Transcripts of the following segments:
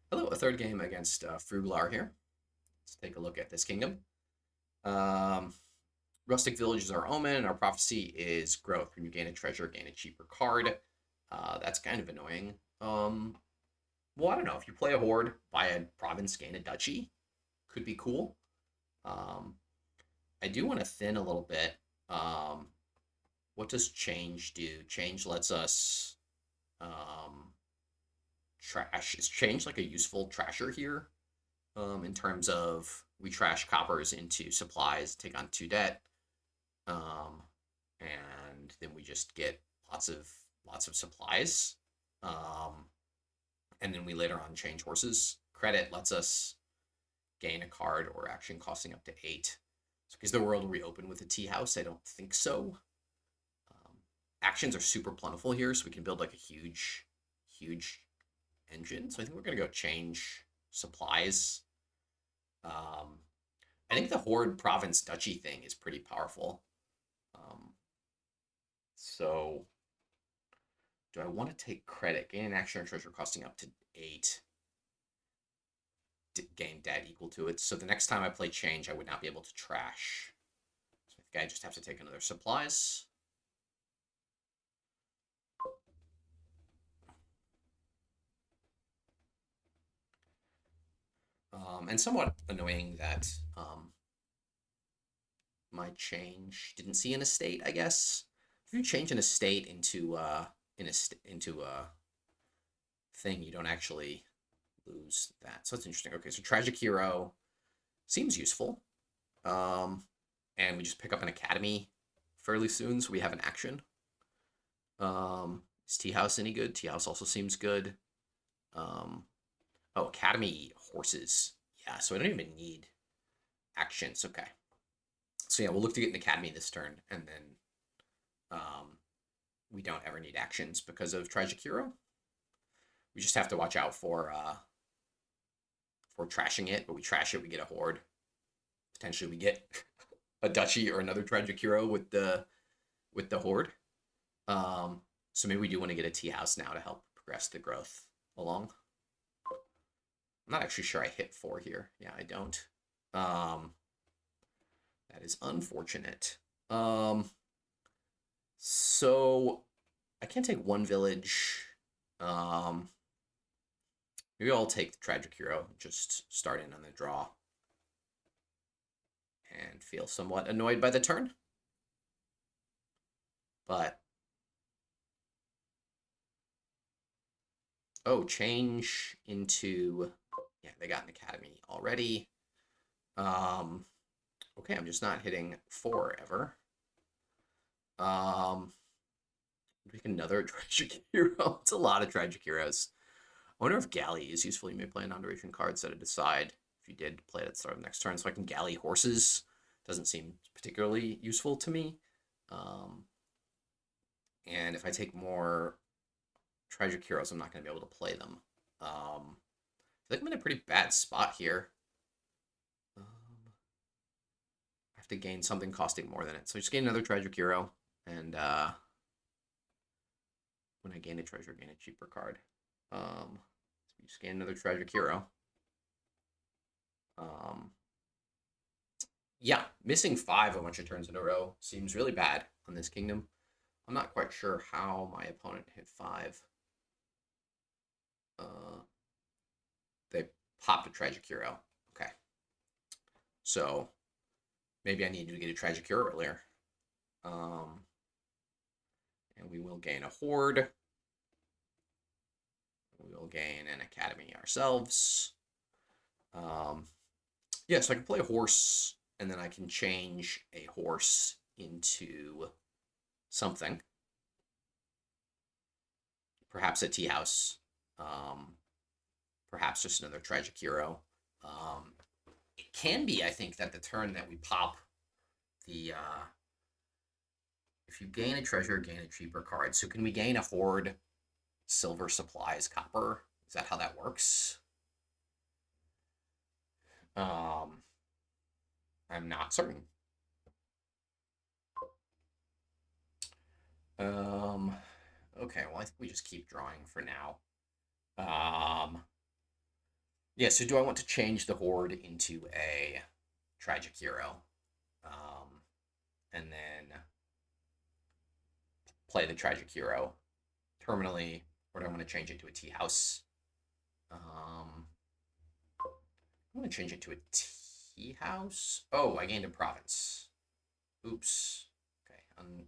Hello, a third game against Fruglar here. Let's take a look at this kingdom. Um, Rustic Village is our omen, and our prophecy is growth. When you gain a treasure, gain a cheaper card. That's kind of annoying. Well, I don't know. If you play a Hoard, buy a province, gain a duchy, could be cool. Um, I do want to thin a little bit. Um, what does change do? Change lets us um, trash. Is change like a useful trasher here? In terms of we trash coppers into supplies, take on two debt, um, and then we just get lots of supplies, um, and then we later on change horses. Credit lets us gain a card or action costing up to 8. So, is the world reopen with a tea house? I don't think so. Um, Actions are super plentiful here, so we can build like a huge engine. So I think we're gonna go change supplies. Um, I think the Hoard province duchy thing is pretty powerful. Um, so, do I want to take credit? Gain an action or treasure costing up to 8. Gain debt equal to it. So the next time I play change, I would not be able to trash. So I think I just have to take another supplies. And somewhat annoying that my change didn't see an estate. I guess if you change an estate into a thing, you don't actually lose that. So that's interesting. Okay, so Tragic Hero seems useful. Um, and we just pick up an academy fairly soon, so we have an action. Is Tea House any good? Tea House also seems good. Um, oh, academy horses. Yeah, so I don't even need actions. Okay. So yeah, we'll look to get an academy this turn, and then um, we don't ever need actions because of Tragic Hero. We just have to watch out for trashing it, but we trash it, we get a horde. Potentially, we get a duchy or another tragic hero with the horde. So maybe we do want to get a tea house now to help progress the growth along. I'm not actually sure I hit 4 here. Yeah, I don't. Um, that is unfortunate. Um, so I can't take one village. Um, Maybe I'll take the tragic hero. Just start in on the draw and feel somewhat annoyed by the turn. But oh, change into, yeah, they got an academy already. Um, okay, I'm just not hitting 4 ever. Make another tragic hero. It's a lot of tragic heroes. I wonder if Galley is useful. You may play a non-duration card, set it aside if you did play it at the start of the next turn. So I can Galley horses. Doesn't seem particularly useful to me. Um, and if I take more tragic heroes, I'm not going to be able to play them. I think I'm in a pretty bad spot here. I have to gain something costing more than it. So just gain another tragic hero, and when I gain a treasure, gain a cheaper card. So just gain another tragic hero. Um, yeah, missing 5 a bunch of turns in a row seems really bad on this kingdom. I'm not quite sure how my opponent hit 5. Uh, they popped a tragic hero. Okay, so maybe I needed to get a tragic hero earlier. Um, and we will gain a horde. We will gain an academy ourselves. Um, yeah, so I can play a horse, and then I can change a horse into something. Perhaps a tea house. Um, Perhaps just another tragic hero. It can be, I think, that the turn that we pop the if you gain a treasure, gain a cheaper card. So can we gain a horde, silver supplies, copper? Is that how that works? Um, I'm not certain. Um, okay, well, I think we just keep drawing for now. Um, Yeah, so do I want to change the Hoard into a tragic hero? Um, and then play the tragic hero terminally, or do I want to change it to a tea house? I want to change it to a tea house. Oh, I gained a province. Oops. Okay,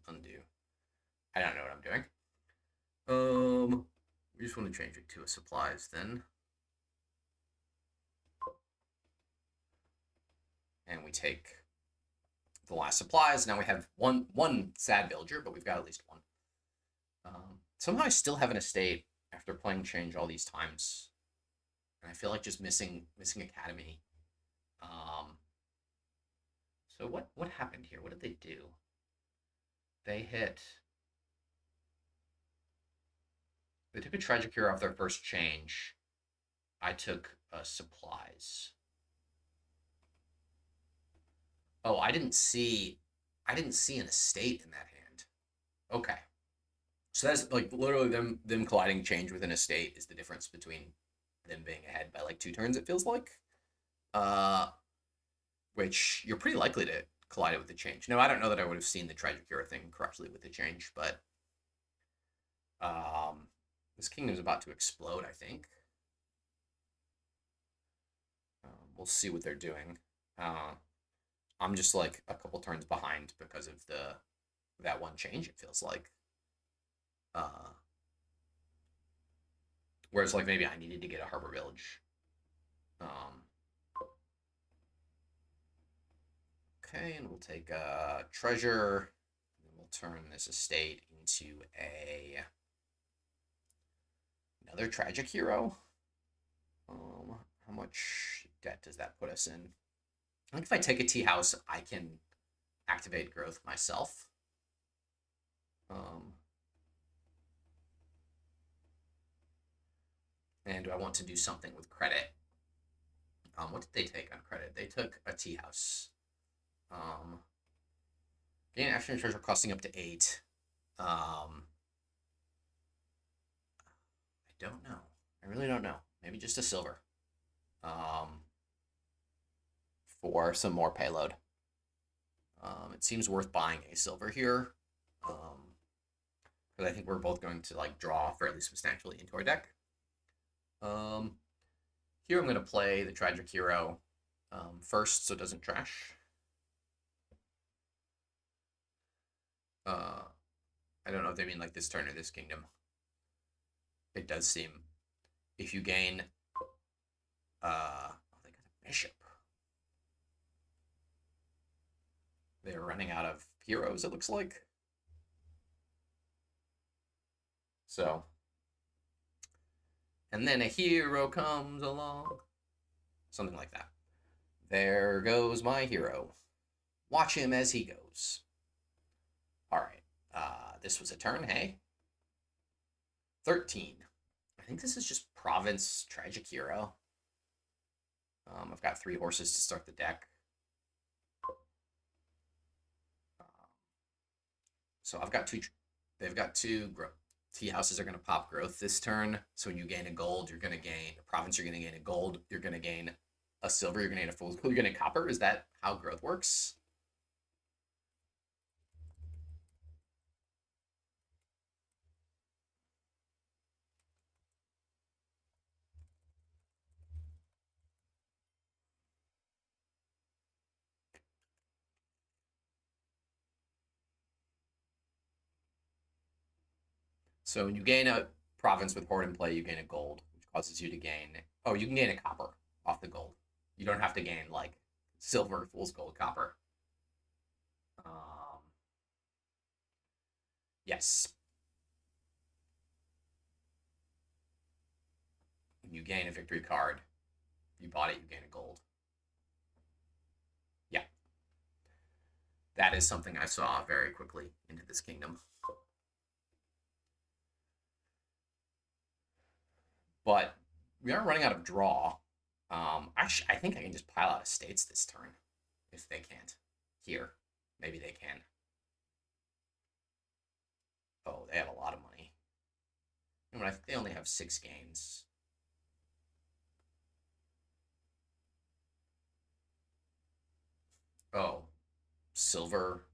undo. I don't know what I'm doing. We just want to change it to a supplies then. And we take the last supplies. Now we have one sad villager, but we've got at least one. Somehow I still have an estate after playing change all these times. And I feel like just missing academy. Um, so what happened here? What did they do? They took a tragic hero off their first change. I took supplies. Oh, I didn't see an estate in that hand. Okay. So that's like literally them colliding change with an estate is the difference between them being ahead by like 2 turns, it feels like. Uh which you're pretty likely to collide it with the change. No, I don't know that I would have seen the tragic hero thing correctly with the change, but um this kingdom's about to explode, I think. We'll see what they're doing. Uh, I'm just like a couple turns behind because of that one change. It feels like, uh, whereas like maybe I needed to get a harbor village. Um, okay, and we'll take a treasure. And we'll turn this estate into another tragic hero. How much debt does that put us in? I think if I take a tea house, I can activate growth myself. Um, and do I want to do something with credit? What did they take on credit? They took a tea house. Um, gain action treasure costing up to 8. I don't know. I really don't know. Maybe just a silver. Um, for some more payload. It seems worth buying a silver here. Because I think we're both going to like draw fairly substantially into our deck. Here I'm going to play the tragic hero first, so it doesn't trash. I don't know if they mean like this turn or this kingdom. It does seem if you gain oh, they got a bishop. They're running out of heroes, it looks like. So and then a hero comes along. Something like that. There goes my hero. Watch him as he goes. All right. This was a turn, hey? 13. I think this is just Province Tragic Hero. I've got 3 horses to start the deck. So I've got 2. They've got 2 growth. Tea houses are going to pop growth this turn. So when you gain a gold, you're going to gain a province. You're going to gain a gold. You're going to gain a silver. You're going to gain a fool's gold. You're going to copper. Is that how growth works? So when you gain a province with Hoard in play, you gain a gold, which causes you to gain. Oh, you can gain a copper off the gold. You don't have to gain like silver, fool's gold, copper. Um, yes. When you gain a victory card, if you bought it, you gain a gold. Yeah. That is something I saw very quickly into this kingdom. But we are running out of draw. I think I can just pile out estates this turn if they can't. Here, maybe they can. Oh, they have a lot of money. I think they only have 6 gains. Oh, silver,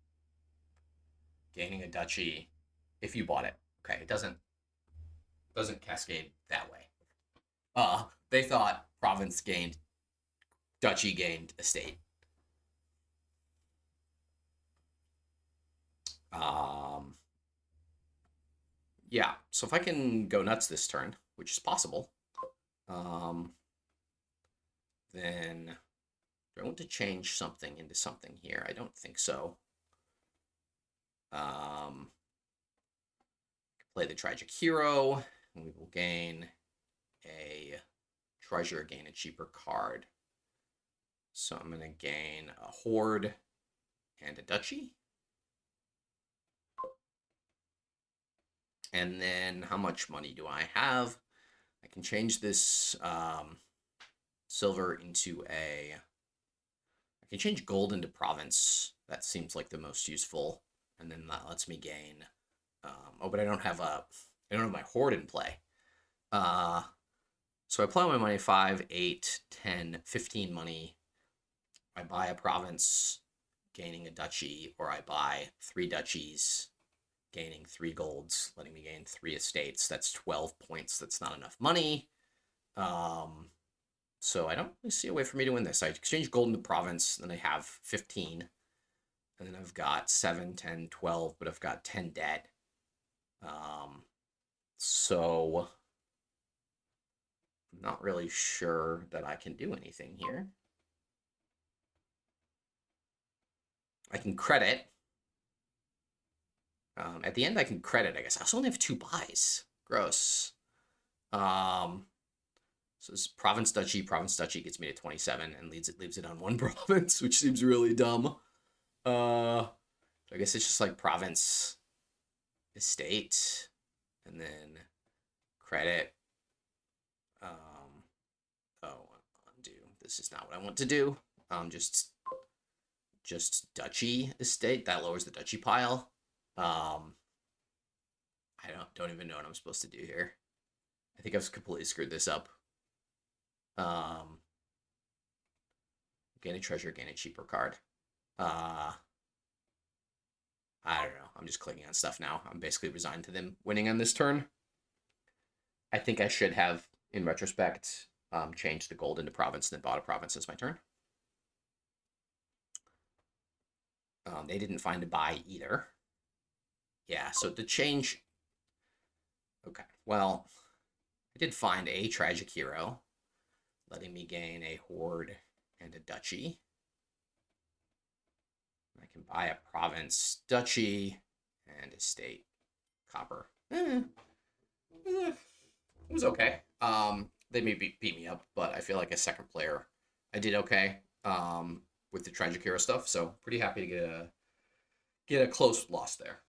gaining a duchy if you bought it. Okay, it doesn't cascade that way. They thought province gained, duchy gained estate. Um, yeah. So if I can go nuts this turn, which is possible, um, then do I want to change something into something here? I don't think so. Um, play the tragic hero, and we will gain a treasure, gain a cheaper card. So I'm going to gain a hoard and a duchy. And then how much money do I have? I can change this silver into a. I can change gold into province. That seems like the most useful. And then that lets me gain. Oh, but I don't have my hoard in play. So I apply my money 5, 8, 10, 15 money. I buy a province, gaining a duchy, or I buy 3 duchies, gaining 3 golds, letting me gain 3 estates. That's 12 points. That's not enough money. So I don't really see a way for me to win this. I exchange gold into province, then I have 15. And then I've got 7, 10, 12, but I've got 10 debt. So I'm not really sure that I can do anything here. I can credit. At the end, I can credit, I guess. I also only have 2 buys. Gross. So this province duchy gets me to 27 and leaves it on 1 province, which seems really dumb. So I guess it's just like province estate and then credit. Oh, undo. This is not what I want to do. Just duchy estate. That lowers the duchy pile. I don't even know what I'm supposed to do here. I think I've completely screwed this up. Gain a treasure, gain a cheaper card. I don't know. I'm just clicking on stuff now. I'm basically resigned to them winning on this turn. I think I should have, in retrospect, changed the gold into province and then bought a province as my turn. They didn't find a buy either. Yeah, so the change. Okay, well, I did find a tragic hero, letting me gain a hoard and a duchy. I can buy a province, duchy, and estate, copper. It was okay. They may beat me up, but I feel like as second player, I did okay. With the tragic hero stuff, so pretty happy to get a close loss there.